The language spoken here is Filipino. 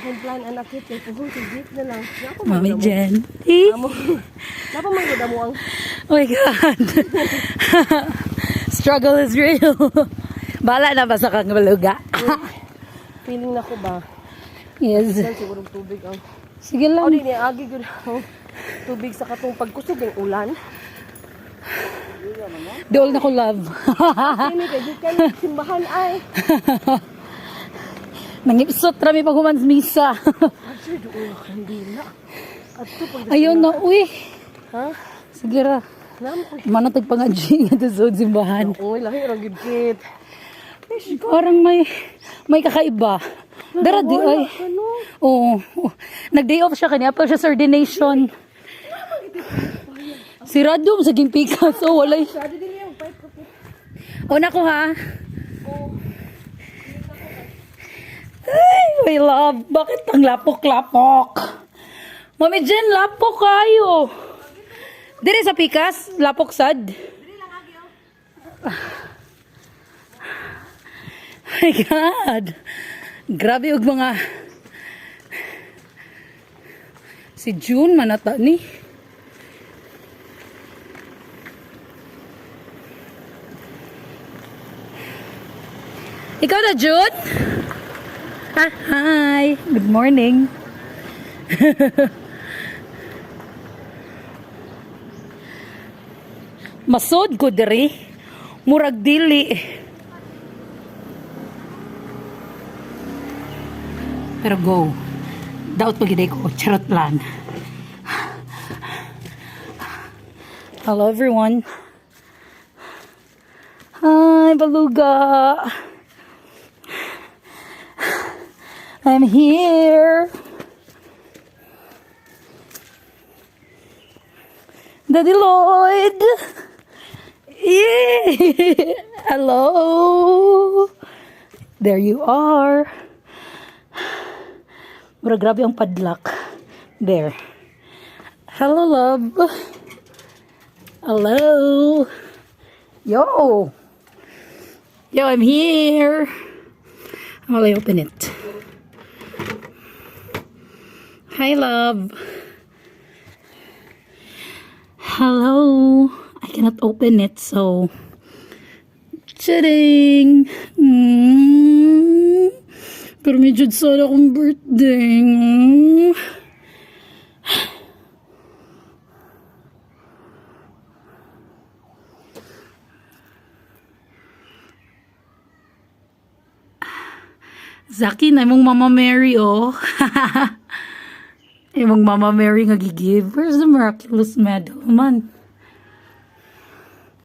akong plan anak kit kay puhon si Jeep na lang. Nako Mami magdamo. Jen. Napa magda mo ang Oh my God. Struggle is real. Bala na ba sa kang baluga? feeling na ko ba? Yes. Dan siguro tubig ang. Sige Oh, lang. di ni agi gyud ang tubig sa katong pagkusog ng ulan. Dool na ko love. Kini kay di kan simbahan ay. Nangipsot rami pag humans misa. Actually doon kandila. Adto pag Ayun na, uy. ha? Sige ra. Nam ko. Manatag pa nga G ito sa simbahan. Oy, lahi ra gid kit. Parang may kakaiba. Dara di ay. Ano? Oo. Nag-day off siya kanya pero siya sa ordination. Si Radom sa Gimpikas. Oh, walay. Sada din yung pipe ko. O na ko ha. Ay, my love. Bakit ang lapok-lapok? Mami Jen, lapok kayo. Dire sa Pikas, lapok sad. My God. Grabe og mga si June manata ni. Ikaw na June? Hi. Good morning. Masod ko diri. Murag dili. Pero go. Daot pagiday ko. Charot lang. Hello everyone. Hi, Beluga. I'm here. Daddy Lloyd. Yay! Hello. There you are. Pero grabe ang padlock. There. Hello, love. Hello. Yo. Yo, I'm here. How will I open it? Hi, love. Hello. I cannot open it, so. Charing. Pero medyo sana akong birthday. Zaki na imong Mama Mary, oh. Imong Mama Mary nga gigive. Where's the miraculous medal, man?